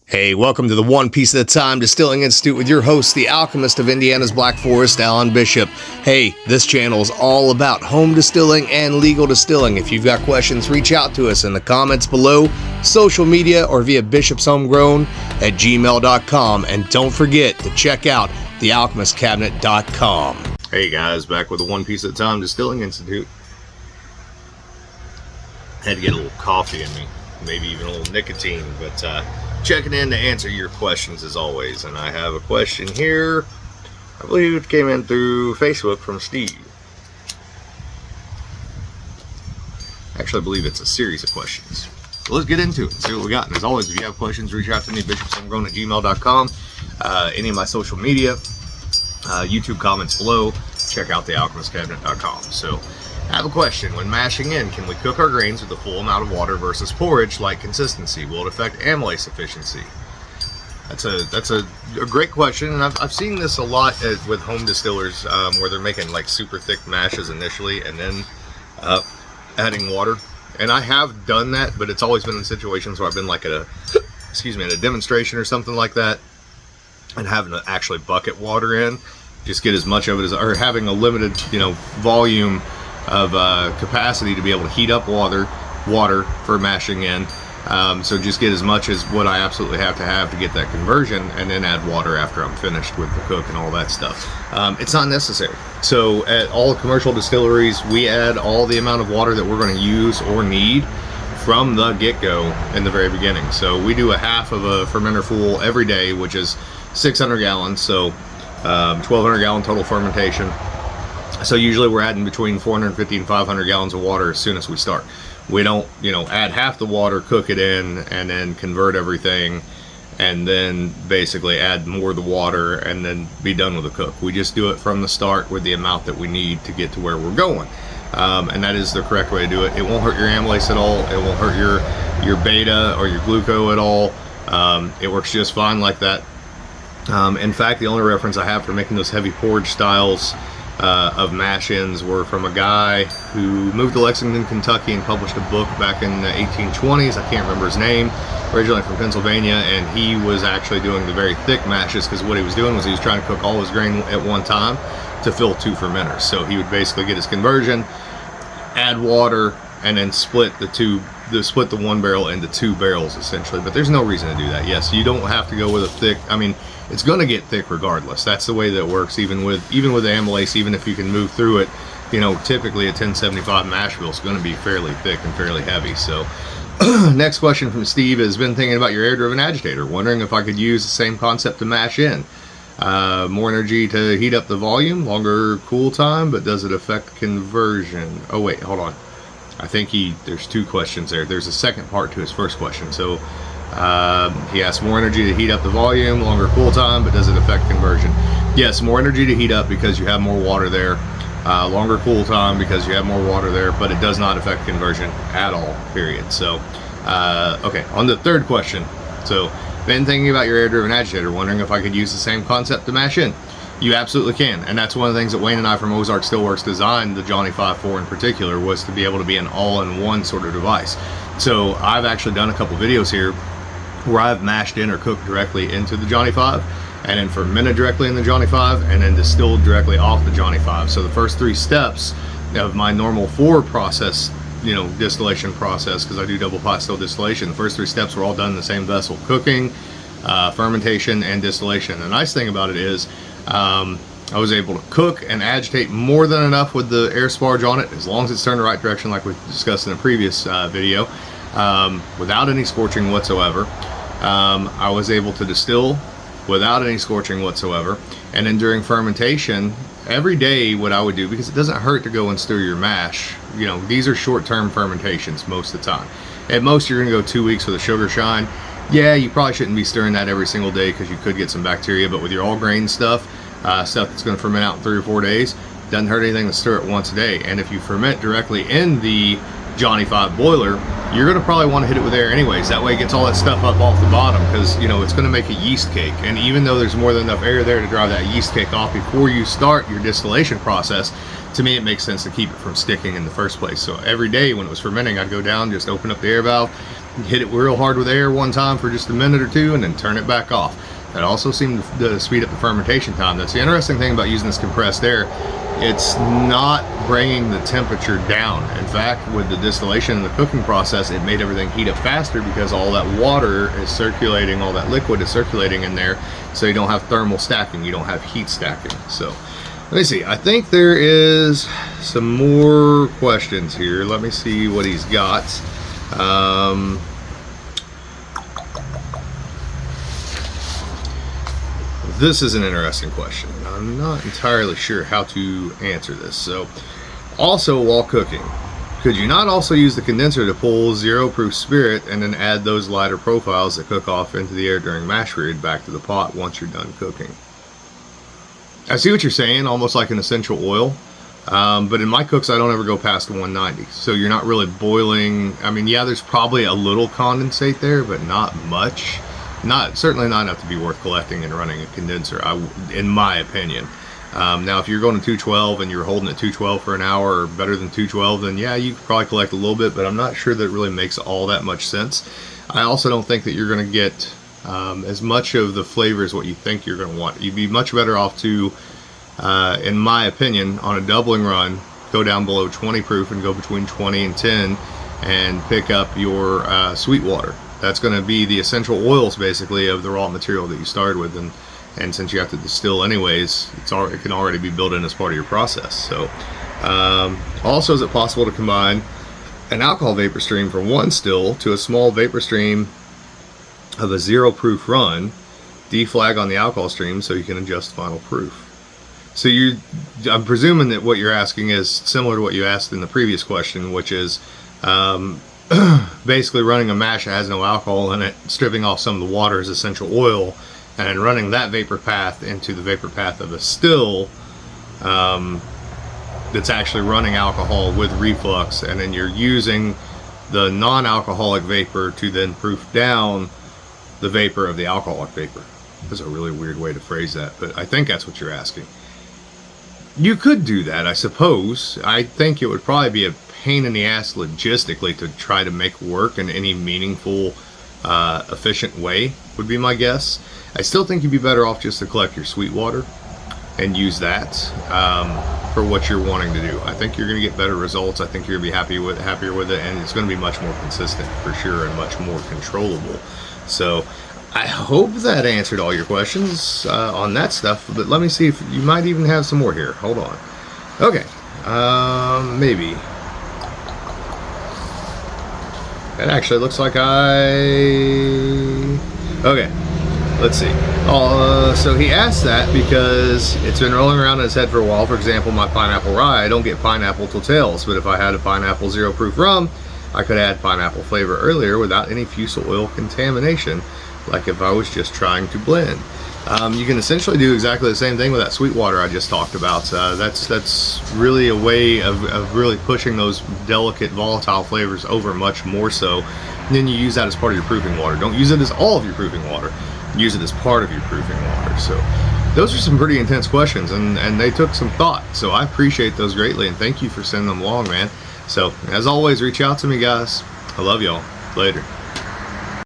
Hey, welcome to the One Piece at a Time Distilling Institute with your host, the alchemist of Indiana's Black Forest, Alan Bishop. Hey, this channel is all about home distilling and legal distilling. If you've got questions, reach out to us in the comments below, social media, or via bishopshomegrown@gmail.com. And don't forget to check out thealchemistcabinet.com. Hey guys, back with the One Piece at a Time Distilling Institute. Had to get a little coffee in me, maybe even a little nicotine, but checking in to answer your questions as always. And I have a question here. I believe it came in through Facebook from Steve. Actually, I believe it's a series of questions. So let's get into it and see what we got. And as always, if you have questions, reach out to me, bishopshomegrown@gmail.com. Any of my social media, YouTube comments below. Check out thealchemistcabinet.com. So I have a question. When mashing in, can we cook our grains with a full amount of water versus porridge-like consistency? Will it affect amylase efficiency? That's a great question, and I've seen this a lot with home distillers where they're making like super thick mashes initially and then adding water. And I have done that, but it's always been in situations where I've been like at a at a demonstration or something like that, and having to actually bucket water in, just get as much of it as, or having a limited volume of capacity to be able to heat up water for mashing in, so just get as much as what I absolutely have to get that conversion, and then add water after I'm finished with the cook and all that stuff. It's not necessary. So at all commercial distilleries, we add all the amount of water that we're going to use or need from the get-go in the very beginning. So we do a half of a fermenter full every day, which is 600 gallons, so 1200 gallon total fermentation. So usually we're adding between 450 and 500 gallons of water as soon as we start. We don't, add half the water, cook it in, and then convert everything, and then basically add more of the water and then be done with the cook. We just do it from the start with the amount that we need to get to where we're going. And that is the correct way to do it. It won't hurt your amylase at all. It won't hurt your beta or your gluco at all. It works just fine like that. In fact, the only reference I have for making those heavy porridge styles of mash-ins were from a guy who moved to Lexington, Kentucky, and published a book back in the 1820s. I can't remember his name. Originally from Pennsylvania, and he was actually doing the very thick mashes, because what he was doing was he was trying to cook all his grain at one time to fill 2 fermenters. So he would basically get his conversion, add water, and then split the 1 barrel into 2 barrels essentially. But there's no reason to do that. Yes, you don't have to go with a thick. I mean, it's going to get thick regardless. That's the way that it works. Even with the amylase, even if you can move through it, typically a 1075 mash bill is going to be fairly thick and fairly heavy. So next question from Steve has been thinking about your air-driven agitator, wondering if I could use the same concept to mash in. More energy to heat up the volume, longer cool time, but does it affect conversion? Oh wait, hold on. I think there's 2 questions there. There's a second part to his first question. So he asked, more energy to heat up the volume, longer cool time, but does it affect conversion? Yes, more energy to heat up because you have more water there. Longer cool time because you have more water there, but it does not affect conversion at all, period. So, okay, on the third question. So, been thinking about your air-driven agitator, wondering if I could use the same concept to mash in. You absolutely can, and that's one of the things that Wayne and I from Ozark Stillworks designed the Johnny 5.4 in particular, was to be able to be an all-in-one sort of device. So I've actually done a couple videos here where I've mashed in or cooked directly into the Johnny 5, and then fermented directly in the Johnny 5, and then distilled directly off the Johnny 5. So the first 3 steps of my normal 4 process, distillation process, because I do double pot still distillation, the first 3 steps were all done in the same vessel: cooking, fermentation, and distillation. The nice thing about it is I was able to cook and agitate more than enough with the air sparge on it, as long as it's turned the right direction, like we discussed in a previous video, without any scorching whatsoever. I was able to distill without any scorching whatsoever. And then during fermentation, every day what I would do, because it doesn't hurt to go and stir your mash, these are short-term fermentations most of the time. At most, you're going to go 2 weeks with a sugar shine. Yeah, you probably shouldn't be stirring that every single day, because you could get some bacteria, but with your all grain stuff that's going to ferment out in 3 or 4 days, doesn't hurt anything to stir it once a day. And if you ferment directly in the Johnny 5 boiler, you're going to probably want to hit it with air anyways. That way it gets all that stuff up off the bottom, because you know it's going to make a yeast cake, and even though there's more than enough air there to drive that yeast cake off before you start your distillation process, to me it makes sense to keep it from sticking in the first place. So every day when it was fermenting, I'd go down, just open up the air valve, hit it real hard with air one time for just a minute or two, and then turn it back off. That also seemed to speed up the fermentation time. That's the interesting thing about using this compressed air. It's not bringing the temperature down. In fact, with the distillation and the cooking process, it made everything heat up faster, because all that water is circulating, all that liquid is circulating in there, so you don't have thermal stacking, you don't have heat stacking. So let me see, I think there is some more questions here. Let me see what he's got. This is an interesting question. I'm not entirely sure how to answer this. So, also while cooking, could you not also use the condenser to pull zero proof spirit and then add those lighter profiles that cook off into the air during mash period back to the pot once you're done cooking? I see what you're saying, almost like an essential oil. But in my cooks, I don't ever go past 190. So you're not really boiling. I mean, yeah, there's probably a little condensate there, but not much. Certainly not enough to be worth collecting and running a condenser, in my opinion. Now, if you're going to 212 and you're holding at 212 for an hour or better than 212, then yeah, you could probably collect a little bit, but I'm not sure that it really makes all that much sense. I also don't think that you're going to get as much of the flavor as what you think you're going to want. You'd be much better off to, in my opinion, on a doubling run, go down below 20 proof and go between 20 and 10 and pick up your sweet water. That's going to be the essential oils, basically, of the raw material that you started with, and since you have to distill anyways, it can already be built in as part of your process. So, also, is it possible to combine an alcohol vapor stream from one still to a small vapor stream of a zero proof run, deflag on the alcohol stream so you can adjust final proof? So I'm presuming that what you're asking is similar to what you asked in the previous question, which is basically running a mash that has no alcohol in it, stripping off some of the water as essential oil, and then running that vapor path into the vapor path of a still that's actually running alcohol with reflux, and then you're using the non-alcoholic vapor to then proof down the vapor of the alcoholic vapor. That's a really weird way to phrase that, but I think that's what you're asking. You could do that, I suppose. I think it would probably be a pain in the ass logistically to try to make work in any meaningful, efficient way, would be my guess. I still think you'd be better off just to collect your sweet water and use that for what you're wanting to do. I think you're going to get better results. I think you're going to be happier with it, and it's going to be much more consistent for sure and much more controllable. So I hope that answered all your questions on that stuff, but let me see if you might even have some more here. Hold on. Okay, maybe. It actually looks like okay, let's see. So he asked that because it's been rolling around in his head for a while. For example, my pineapple rye, I don't get pineapple till tails, but if I had a pineapple zero proof rum, I could add pineapple flavor earlier without any fusel oil contamination, like if I was just trying to blend. You can essentially do exactly the same thing with that sweet water I just talked about. That's really a way of really pushing those delicate volatile flavors over much more so. And then you use that as part of your proofing water. Don't use it as all of your proofing water. Use it as part of your proofing water. So those are some pretty intense questions, and they took some thought. So I appreciate those greatly, and thank you for sending them along, man. So as always, reach out to me, guys. I love y'all. Later.